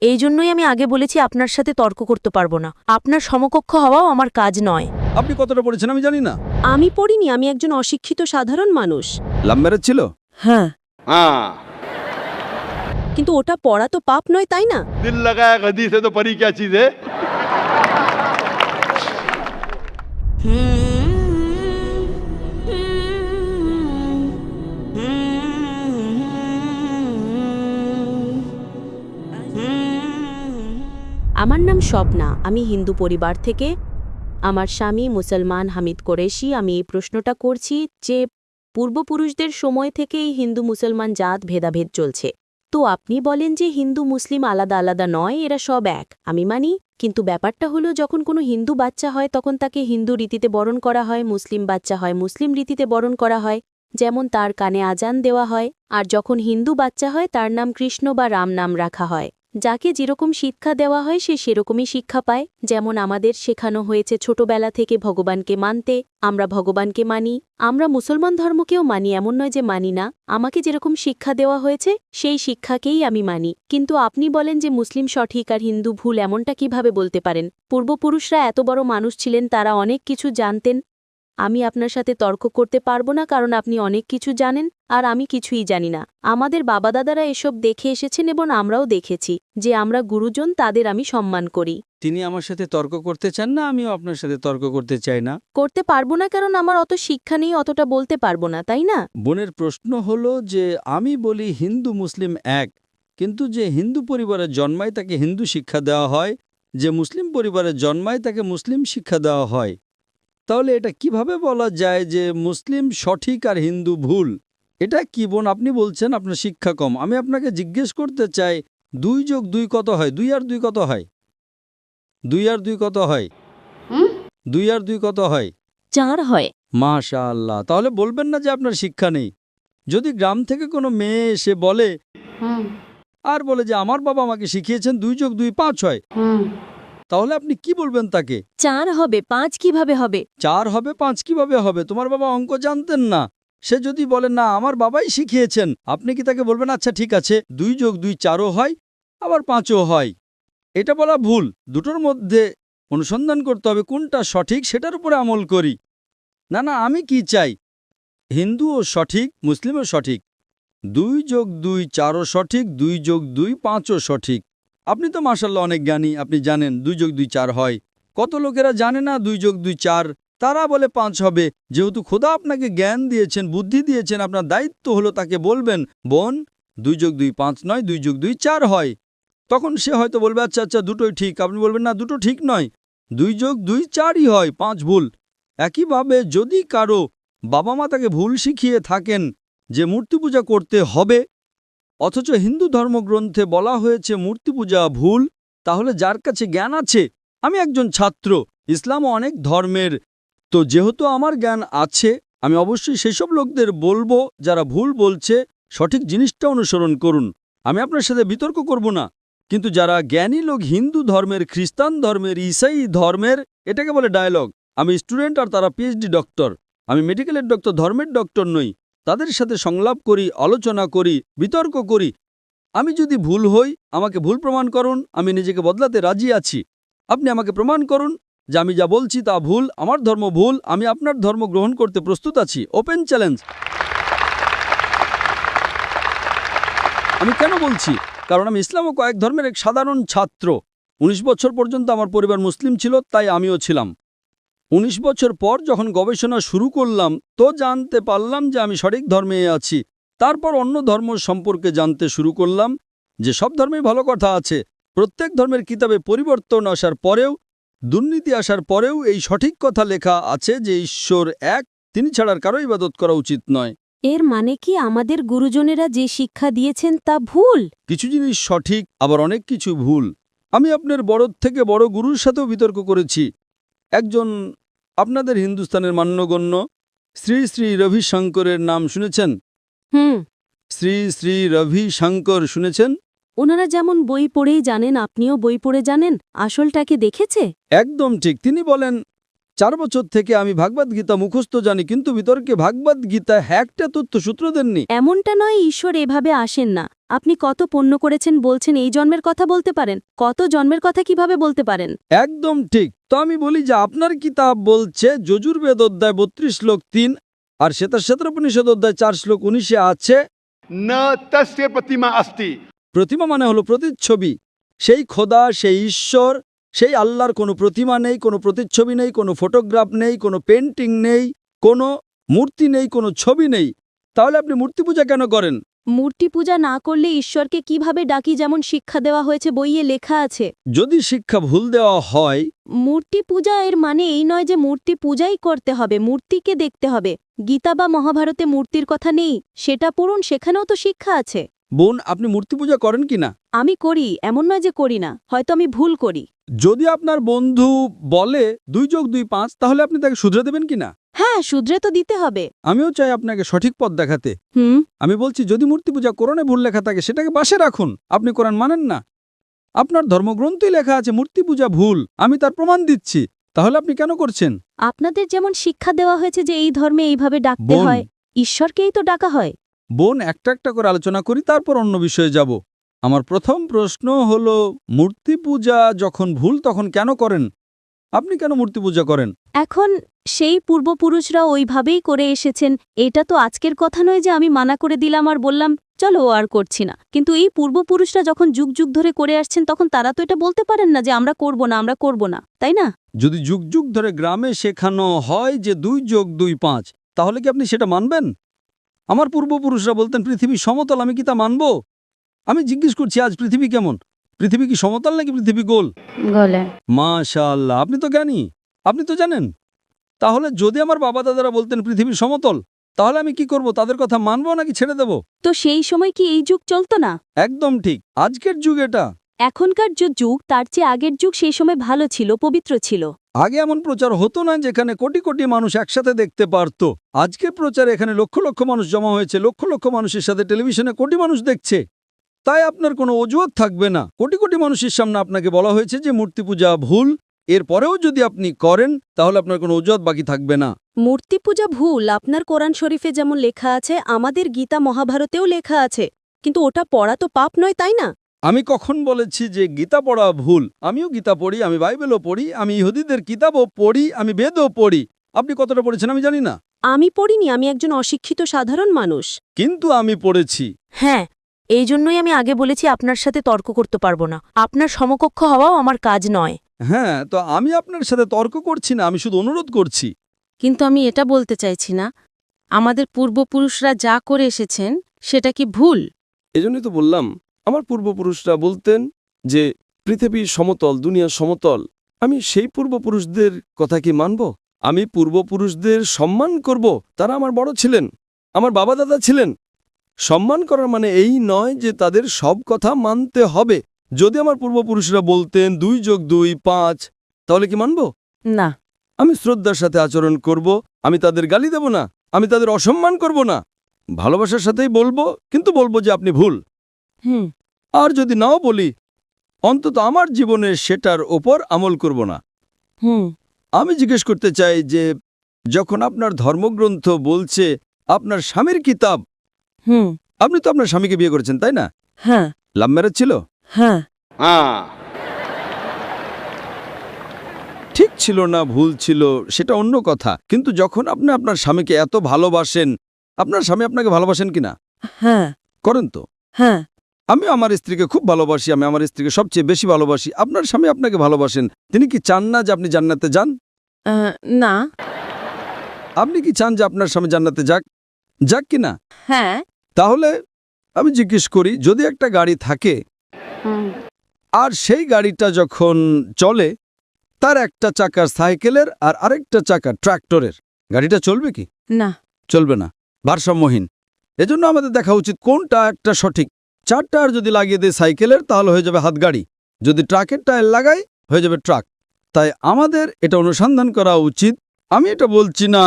এই জন্যই আমি আগে বলেছি আপনার সাথে তর্ক করতে পারবো না। আপনার সমকক্ষ হওয়াও আমার কাজ নয়। আপনি কতটা পড়েছেন আমি জানি না। আমি পড়িনি, আমি একজন অশিক্ষিত সাধারণ মানুষ। লাভ ম্যারেজ ছিল? হ্যাঁ, हाँ কিন্তু ওটা পড়া তো পাপ নয়, তাই না? दिल लगाया गधी से तो परी क्या चीज है। আমার নাম স্বপ্না, আমি হিন্দু পরিবার থেকে। আমার স্বামী মুসলমান হামিদ কোরেশি। আমি এই প্রশ্নটা করছি যে পূর্বপুরুষদের সময় থেকেই হিন্দু মুসলমান জাত ভেদাভেদ চলছে। তো আপনি বলেন যে হিন্দু মুসলিম আলাদা আলাদা নয়, এরা সব এক। আমি মানি, কিন্তু ব্যাপারটা হলো যখন কোনো হিন্দু বাচ্চা হয় তখন তাকে হিন্দু রীতিতে বরণ করা হয়, মুসলিম বাচ্চা হয় মুসলিম রীতিতে বরণ করা হয়, যেমন তার কানে আজান দেওয়া হয়। আর যখন হিন্দু বাচ্চা হয় তার নাম কৃষ্ণ বা রাম নাম রাখা হয়। যাকে যেরকম শিক্ষা দেওয়া হয় সে সেরকমই শিক্ষা পায়। যেমন আমাদের শেখানো হয়েছে ছোটবেলা থেকে ভগবানকে মানতে, আমরা ভগবানকে মানি। আমরা মুসলমান ধর্মকেও মানি, এমন নয় যে মানি না। আমাকে যেরকম শিক্ষা দেওয়া হয়েছে সেই শিক্ষাকেই আমি মানি। কিন্তু আপনি বলেন যে মুসলিম সঠিক আর হিন্দু ভুল, এমনটা কিভাবে বলতে পারেন? পূর্বপুরুষরা এত বড় মানুষ ছিলেন, তারা অনেক কিছু জানতেন। আমি আপনার সাথে তর্ক করতে পারবো না, কারণ আপনি অনেক কিছু জানেন আর আমি কিছুই জানি না। আমাদের বাবা দাদারা এসব দেখে এসেছেন এবং আমরাও দেখেছি যে আমরা গুরুজন, তাদের আমি সম্মান করি। তিনি আমার সাথে তর্ক করতে চান না, আমিও আপনার সাথে তর্ক করতে চাই না। করতে পারবো না কারণ আমার অত শিক্ষা নেই, অতটা বলতে পারবো না, তাই না? বোনের প্রশ্ন হলো যে আমি বলি হিন্দু মুসলিম এক, কিন্তু যে হিন্দু পরিবারে জন্মায় তাকে হিন্দু শিক্ষা দেওয়া হয়, যে মুসলিম পরিবারে জন্মায় তাকে মুসলিম শিক্ষা দেওয়া হয়। তাহলে এটা কিভাবে বলা যায় যে মুসলিম সঠিক আর হিন্দু ভুল? এটা কি বোন আপনি বলছেন আপনার শিক্ষা কম। আমি আপনাকে জিজ্ঞেস করতে চাই 2 যোগ 2 কত হয়? 2 আর 2 কত হয়? 2 আর 2 কত হয়? 2 আর 2 কত হয়? 4 হয়। মাশাআল্লাহ। তাহলে বলবেন না যে আপনার শিক্ষা নেই। যদি গ্রাম থেকে কোনো মেয়ে এসে বলে আর বলে যে আমার বাবা আমাকে শিখিয়েছেন 2 যোগ 2 5 হয়, তাহলে আপনি কি বলবেন তাকে? 4 হবে, 5 কিভাবে হবে? 4 হবে 5 কিভাবে হবে? তোমার বাবা অঙ্ক জানতেন না। সে যদি বলে না আমার বাবাই শিখিয়েছেন, আপনি কি তাকে বলবেন আচ্ছা ঠিক আছে 2 যোগ 2 4ও হয় আবার 5ও হয়? এটা বলা ভুল। দুটোর মধ্যে অনুসন্ধান করতে হবে কোনটা সঠিক, সেটার উপরে আমল করি। না না, আমি কি চাই হিন্দুও সঠিক মুসলিমও সঠিক, 2 যোগ 2 4ও সঠিক, 2 যোগ 2 5ও সঠিক। আপনি তো মাশাআল্লাহ অনেক জ্ঞানী, আপনি জানেন 2 যোগ 2 4 হয়। কত লোকেরা জানে না 2 যোগ 2 4, তারা বলে 5 হবে। যেহেতু খোদা আপনাকে জ্ঞান দিয়েছেন, বুদ্ধি দিয়েছেন, আপনার দায়িত্ব হলো তাকে বলবেন বোন 2 যোগ 2 5 নয়, 2 যোগ 2 4 হয়। তখন সে হয়তো বলবে আচ্ছা আচ্ছা দুটোই ঠিক। আপনি বলবেন না দুটো ঠিক নয়, 2 যোগ 2 4ই হয়, 5 ভুল। একইভাবে যদি কারো বাবা মা তাকে ভুল শিখিয়ে থাকেন যে মূর্তি পূজা করতে হবে, অথচ হিন্দু ধর্মগ্রন্থে বলা হয়েছে মূর্তি পূজা ভুল, তাহলে যার কাছে জ্ঞান আছে, আমি একজন ছাত্র, ইসলামও অনেক ধর্মের, তো যেহেতু আমার জ্ঞান আছে আমি অবশ্যই সেসব লোকদের বলবো যারা ভুল বলছে সঠিক জিনিসটা অনুসরণ করুন। আমি আপনার সাথে বিতর্ক করব না। কিন্তু যারা জ্ঞানী লোক হিন্দু ধর্মের, খ্রিস্টান ধর্মের, ঈসাই ধর্মের, এটাকে বলে ডায়ালগ। আমি স্টুডেন্ট আর তারা পিএইচডি ডক্টর। আমি মেডিকেলের ডক্টর, ধর্মের ডক্টর নই। তাদের সাথে সংলাপ করি, আলোচনা করি, বিতর্ক করি। আমি যদি ভুল হই আমাকে ভুল প্রমাণ করুন, আমি নিজেকে বদলাতে রাজি আছি। আপনি আমাকে প্রমাণ করুন যে আমি যা বলছি তা ভুল, আমার ধর্ম ভুল, আমি আপনার ধর্ম গ্রহণ করতে প্রস্তুত আছি। Open challenge. আমি কেন বলছি? কারণ আমি ইসলাম ও কয়েক ধর্মের এক সাধারণ ছাত্র। 19 বছর পর্যন্ত আমার পরিবার মুসলিম ছিল, তাই আমিও ছিলাম। 19 বছর পর যখন গবেষণা শুরু করলাম তো জানতে পারলাম যে আমি সঠিক ধর্মে আছি। তারপর অন্য ধর্ম সম্পর্কে জানতে শুরু করলাম যে সব ধর্মেই ভালো কথা আছে। প্রত্যেক ধর্মের কিতাবে পরিবর্তন আসার পরেও, দুর্নীতি আসার পরেও এই সঠিক কথা লেখা আছে যে ঈশ্বর এক, তিনি ছাড়ার কারো ইবাদত করা উচিত নয়। এর মানে কি আমাদের গুরুজনেরা যে শিক্ষা দিয়েছেন তা ভুল? কিছু জিনিস সঠিক, আবার অনেক কিছু ভুল। আমি আপনার বড় থেকে বড় গুরুর সাথেও বিতর্ক করেছি। একজন আপনাদের হিন্দুস্তানের মান্যগণ্য শ্রী শ্রী রবিশঙ্করের নাম শুনেছেন? শ্রী শ্রী রবিশঙ্কর শুনেছেন? ওনারা যেমন বই পড়েই জানেন, আপনিও বই পড়ে জানেন, আসলটাকে দেখেছে? একদম ঠিক। তিনি বলেন 4 বছর থেকে আমি ভাগবত গীতা মুখস্থ জানি, কিন্তু বিতর্কে ভাগবত গীতা একটা তথ্য সূত্র দেননি। এমনটা নয়, ঈশ্বর এভাবে আসেন না। আপনি কত পুণ্য করেছেন বলছেন এই জন্মের কথা বলতে পারেন? কত জন্মের কথা কিভাবে বলতে পারেন? একদম ঠিক। তো আমি বলি যে আপনার কিতাব বলছে যজুর্বেদ অধ্যায় 32 শ্লোক 3 আর শ্বেতাশ্বেতোপনিষদ অধ্যায় 4 শ্লোক 19 আছে न तस्य प्रतिमा अस्ति। প্রতিমা মানে হলো প্রতিচ্ছবি। সেই খোদা, সেই ঈশ্বর, সেই আল্লাহর কোনো প্রতিমা নেই, কোনো প্রতিচ্ছবি নেই, কোনো ফটোগ্রাফ নেই, কোনো পেন্টিং নেই, কোনো মূর্তি নেই, কোনো ছবি নেই। তাহলে আপনি মূর্তি পূজা কেন করেন? মূর্তি পূজা না করলে ঈশ্বরকে কিভাবে ডাকি, যেমন শিক্ষা দেওয়া হয়েছে, বইয়ে লেখা আছে। যদি শিক্ষা ভুল দেওয়া হয়, মূর্তি পূজা এর মানে এই নয় যে মূর্তি পূজাই করতে হবে, মূর্তিকে দেখতে হবে। গীতা বা মহাভারতে মূর্তির কথা নেই, সেটা পড়ুন, সেখানেও তো শিক্ষা আছে। বোন, আপনি মূর্তি পূজা করেন কিনা? আমি করি, এমন নয় যে করি না, হয়তো আমি ভুল করি। যদি আপনার বন্ধু বলে 2 যোগ 2 5, তাহলে আপনি তাকে শুধরে দেবেন কিনা? হ্যাঁ, শুধরে তো দিতে হবে। আমিও চাই আপনাকে সঠিক পথ দেখাতে। আমি বলছি, যদি মূর্তি পূজা কোরআনে ভুল লেখা থাকে সেটাকে পাশে রাখুন। আপনি কোরআন মানেন না, আপনার ধর্মগ্রন্থই লেখা আছে মূর্তি পূজা ভুল, আমি তার প্রমাণ দিচ্ছি। তাহলে আপনি কেন করছেন? আপনাদের যেমন শিক্ষা দেওয়া হয়েছে যে এই ধর্মে এইভাবে ডাকতে বোন। হয়, ঈশ্বরকেই তো ডাকা হয়। বোন, একটা একটা করে আলোচনা করি, তারপর অন্য বিষয়ে যাব। আমার প্রথম প্রশ্ন হলো, মূর্তি পূজা যখন ভুল তখন কেন করেন? আপনি কেন মূর্তি পূজা করেন? এখন সেই পূর্বপুরুষরা ওইভাবেই করে এসেছেন, এটা তো আজকের কথা নয় যে আমি মানা করে দিলাম আর বললাম চলো আর করছি না। কিন্তু এই পূর্বপুরুষরা যখন যুগ যুগ ধরে করে আসছেন, তখন তারা তো এটা বলতে পারেন না যে আমরা করব না, আমরা করব না, তাই না? যদি যুগ যুগ ধরে গ্রামে শেখানো হয় যে 2 যোগ 2 5, তাহলে কি আপনি সেটা মানবেন? আমার পূর্বপুরুষরা বলতেন পৃথিবী সমতল, আমি কি তা মানব? আমি জিজ্ঞেস করছি, আজ পৃথিবী কেমন? পৃথিবী কি সমতল নাকি পৃথিবী গোল? গলে। মাশাআল্লাহ, আপনি তো জ্ঞানী, আপনি তো জানেন। তাহলে যদি আমার বাবা দাদারা বলতেন পৃথিবী সমতল, তাহলে আমি কি করব? তাদের কথা মানবো নাকি ছেড়ে দেব? তো সেই সময় কি এই যুগ চলতো না? একদম ঠিক, আজকের যুগ এটা। এখনকার যে যুগ তার চেয়ে আগের যুগ সেই সময় ভালো ছিল, পবিত্র ছিল। আগে এমন প্রচার হতো না যেখানে কোটি কোটি মানুষ একসাথে দেখতে পারত। আজকের প্রচারে এখানে লক্ষ লক্ষ মানুষ জমা হয়েছে, লক্ষ লক্ষ মানুষের সাথে টেলিভিশনে কোটি মানুষ দেখছে। তাই আপনার কোনো অজুহাত থাকবে না। কোটি কোটি মানুষের সামনে আপনাকে বলা হয়েছে যে মূর্তি পূজা ভুল, এরপরেও যদি আপনি করেন তাহলে আপনার কোনো অজুহাত বাকি থাকবে না। মূর্তি পূজা ভুল আপনার কোরআন শরীফে যেমন লেখা আছে, আমাদের গীতা মহাভারতেও লেখা আছে, কিন্তু ওটা পড়া তো পাপ নয়, তাই না? আমি কখন বলেছি যে গীতা পড়া ভুল? আমিও গীতা পড়ি, আমি বাইবেলও পড়ি, আমি ইহুদিদের কিতাবও পড়ি, আমি বেদও পড়ি। আপনি কতটা পড়েছেন আমি জানি না, আমি পড়িনি, আমি একজন অশিক্ষিত সাধারণ মানুষ। কিন্তু আমি পড়েছি। হ্যাঁ, এই জন্যই আমি আগে বলেছি আপনার সাথে তর্ক করতে পারবো না। আপনার সমকক্ষ হওয়াও আমার কাজ নয়। হ্যাঁ, তো আমি আপনার সাথে তর্ক করছি না, আমি শুধু অনুরোধ করছি। কিন্তু আমি এটা বলতে চাইছি না আমাদের পূর্বপুরুষরা যা করে এসেছেন সেটা কি ভুল? এজন্যই তো বললাম, আমার পূর্বপুরুষরা বলতেন যে পৃথিবী সমতল, দুনিয়া সমতল। আমি সেই পূর্বপুরুষদের কথা কি মানব? আমি পূর্বপুরুষদের সম্মান করব, তারা আমার বড় ছিলেন, আমার বাবা দাদা ছিলেন। সম্মান করার মানে এই নয় যে তাদের সব কথা মানতে হবে। যদি আমার পূর্বপুরুষরা বলতেন 2 যোগ 2 5, তাহলে কি মানব? না। আমি শ্রদ্ধার সাথে আচরণ করব, আমি তাদের গালি দেব না, আমি তাদের অসম্মান করব না, ভালোবাসার সাথেই বলবো, কিন্তু বলবো যে আপনি ভুল। হুম। আর যদি নাও বলি, অন্তত আমার জীবনে সেটার ওপর আমল করব না। হুম। আমি জিজ্ঞেস করতে চাই যে যখন আপনার ধর্মগ্রন্থ বলছে আপনার স্বামীর কিতাব, হুম। আপনি তো আপনার স্বামীকে বিয়ে করেছেন, তাই না? হ্যাঁ। লাভ ম্যারেজ ছিল? হ্যাঁ। हाँ ঠিক ছিল না ভুল ছিল সেটা অন্য কথা, কিন্তু যখন আপনি আপনার স্বামীকে এত ভালোবাসেন, আপনার স্বামী আপনাকে ভালোবাসেন কিনা? হ্যাঁ। করেন তো? হ্যাঁ। আমি আমার স্ত্রীকে খুব ভালোবাসি, আমি আমার স্ত্রীকে সবচেয়ে বেশি ভালোবাসি। আপনার স্বামী আপনাকে ভালোবাসেন, তিনি কি চান না যে আপনি জান্নাতে যান? না। আপনি কি চান যে আপনার স্বামী জান্নাতে যাক? যাক কিনা? হ্যাঁ। তাহলে আমি জিজ্ঞেস করি, যদি একটা গাড়ি থাকে আর সেই গাড়িটা যখন চলে, তার একটা চাকা সাইকেলের আর আরেকটা চাকা ট্রাক্টরের, গাড়িটা চলবে কি? না। চলবে না, ভারসাম্যহীন। এজন্য আমাদের দেখা উচিত কোনটা একটা সঠিক। 4 টায়ার যদি লাগিয়ে দেয় সাইকেলের, তাহলে হয়ে যাবে হাতগাড়ি। যদি ট্রাকের টায়ার লাগাই, হয়ে যাবে ট্রাক। তাই আমাদের এটা অনুসন্ধান করা উচিত। আমি এটা বলছি না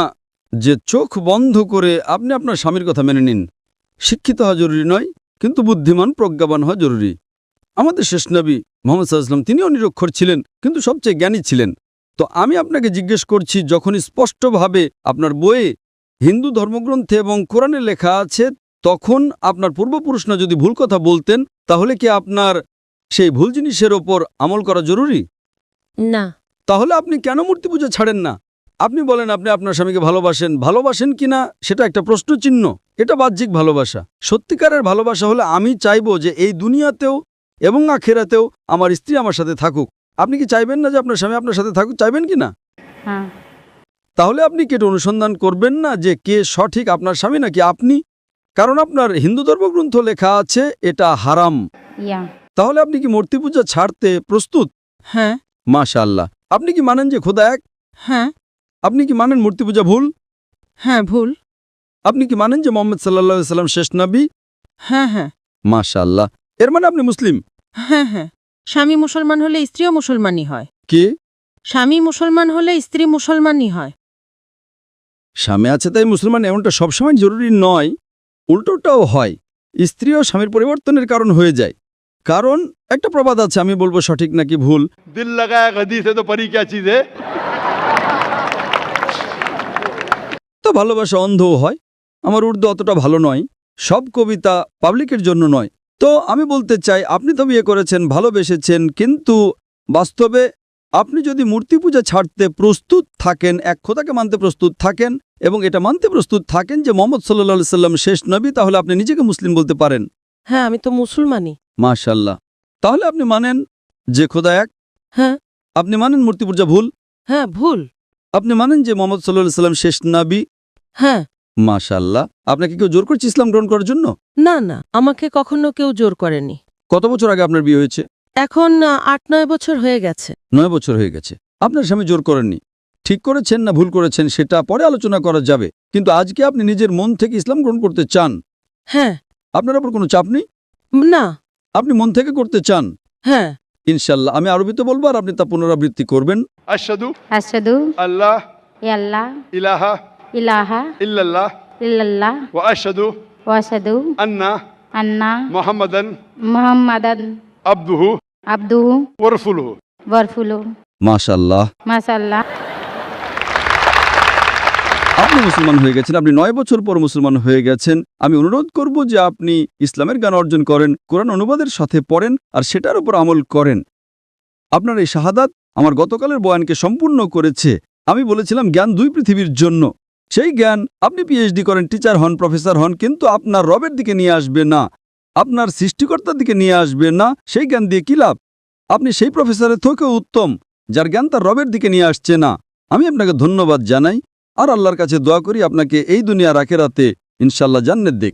যে চোখ বন্ধ করে আপনি আপনার স্বামীর কথা মেনে নিন। শিক্ষিত হওয়া জরুরি নয়, কিন্তু বুদ্ধিমান প্রজ্ঞাবান হওয়া জরুরি। আমাদের শেষ নবী মুহাম্মদ সাল্লাল্লাহু আলাইহি ওয়াসাল্লাম, তিনিও নিরক্ষর ছিলেন, কিন্তু সবচেয়ে জ্ঞানী ছিলেন। তো আমি আপনাকে জিজ্ঞেস করছি, যখন স্পষ্টভাবে আপনার বইয়ে হিন্দু ধর্মগ্রন্থে এবং কোরআনে লেখা আছে তখন আপনার পূর্বপুরুষরা যদি ভুল কথা বলতেন তাহলে কি আপনার সেই ভুল জিনিসের ওপর আমল করা জরুরি? না। তাহলে আপনি কেন মূর্তি পূজা ছাড়েন না? আপনি বলেন আপনি আপনার স্বামীকে ভালোবাসেন কিনা সেটা একটা প্রশ্নচিহ্ন। এটা বাহ্যিক ভালোবাসা। সত্যিকারের ভালোবাসা হলে আমি চাইবো যে এই দুনিয়াতেও এবং আখেরাতেও আমার স্ত্রী আমার সাথে থাকুক। আপনি কি চাইবেন না যে আপনার স্বামী আপনার সাথে থাকুক? চাইবেন কি না? হ্যাঁ। তাহলে আপনি কি এটা অনুসন্ধান করবেন না যে কে সঠিক, আপনার স্বামী নাকি আপনি? কারণ আপনার হিন্দু ধর্মগ্রন্থ লেখা আছে এটা হারাম। তাহলে আপনি কি মূর্তি পূজা ছাড়তে প্রস্তুত? হ্যাঁ। মাশাআল্লাহ। আপনি কি মানেন যে খোদা এক? হ্যাঁ। আপনি কি মানেন মূর্তি পূজা ভুল? হ্যাঁ, ভুল। আপনি কি মানেন যে মোহাম্মদ সাল্লাল্লাহু আলাইহি সাল্লাম শেষ নবী? হ্যাঁ, হ্যাঁ। মাশাআল্লাহ। এর মানে আপনি মুসলিম? হ্যাঁ, হ্যাঁ। স্বামী মুসলমান হলে স্ত্রীও মুসলমানই হয়। কি? স্বামী মুসলমান হলে স্ত্রী মুসলমানই হয়। স্বামী আছে তাই মুসলমান এমনটা সবসময় জরুরি নয়, উল্টোটাও হয়। স্ত্রীও স্বামীর পরিবর্তনের কারণ হয়ে যায়। কারণ একটা প্রবাদ আছে, আমি বলবো সঠিক নাকি ভুল। दिल लगाया गदी से तो परी क्या चीज है। তো ভালোবাসা অন্ধও হয়। আমার উর্দু অতটা ভালো নয়, সব কবিতা পাবলিকের জন্য নয়। তো আমি বলতে চাই আপনি তো বিয়ে করেছেন, ভালোবেসেছেন, কিন্তু বাস্তবে আপনি যদি মূর্তি পূজা ছাড়তে প্রস্তুত থাকেন, এক খোদাকে মানতে প্রস্তুত থাকেন এবং এটা মানতে প্রস্তুত থাকেন যে মোহাম্মদ সাল্লাল্লাহু আলাইহি সাল্লাম শেষ নবী, তাহলে আপনি নিজেকে মুসলিম বলতে পারেন। হ্যাঁ, আমি তো মুসলমানই। মাশাআল্লাহ। তাহলে আপনি মানেন যে খোদা এক? হ্যাঁ। আপনি মানেন মূর্তি পূজা ভুল? হ্যাঁ, ভুল। আপনি মানেন যে মোহাম্মদ সাল্লাল্লাহু আলাইহি সাল্লাম শেষ নবী? হ্যাঁ। মাশাআল্লাহ। আপনাকে কেউ জোর করছে ইসলাম গ্রহণ করার জন্য? না, না, আমাকে কখনো কেউ জোর করেনি। কত বছর আগে আপনার বিয়ে হয়েছে? এখন ৮-৯ বছর হয়ে গেছে। 9 বছর হয়ে গেছে। আপনার স্বামী জোর করেননি। ঠিক করেছেন না ভুল করেছেন সেটা পরে আলোচনা করা যাবে, কিন্তু আজকে আপনি নিজের মন থেকে ইসলাম গ্রহণ করতে চান। হ্যাঁ। আপনার উপর কোনো চাপ নেই, না। আপনি মন থেকে করতে চান। হ্যাঁ। ইনশাআল্লাহ আমি আরবিতে বলবো আর আপনি তা পুনরাবৃত্তি করবেন। अशहदु अशहदु अल्लाह अल्लाह इलाहा इलाहा इल्लल्लाह इल्लल्लाह व अशहदु व अशहदु अन्ना अन्ना मुहम्मदन मुहम्मदन अब्दुहु अब्दुहु व रसूलुहु। वरफुलु মাশাআল্লাহ। माशाअल्लाह। আপনি মুসলমান হয়ে গেছেন, আপনি 9 বছর পর মুসলমান হয়ে গেছেন। আমি অনুরোধ করব যে আপনি ইসলামের জ্ঞান অর্জন করেন, কোরআন অনুবাদের সাথে পড়েন আর সেটার উপর আমল করেন। আপনার এই শাহাদাত আমার গতকালের বয়ানকে সম্পূর্ণ করেছে। আমি বলেছিলাম জ্ঞান 2 পৃথিবীর জন্য। সেই জ্ঞান আপনি পিএইচডি করেন, টিচার হন, প্রফেসর হন, কিন্তু আপনার রবের দিকে নিয়ে আসবে না, আপনার সৃষ্টিকর্তার দিকে নিয়ে আসবে না। সেই জ্ঞান দিয়ে কি লাভ? আপনি সেই প্রফেসরের থেকেও উত্তম যার জ্ঞান তার রবের দিকে নিয়ে আসছে না। আমি আপনাকে ধন্যবাদ জানাই আর আল্লাহর কাছে দোয়া করি আপনাকে এই দুনিয়ার আখিরাতে ইনশাআল্লাহ জান্নাত দিক।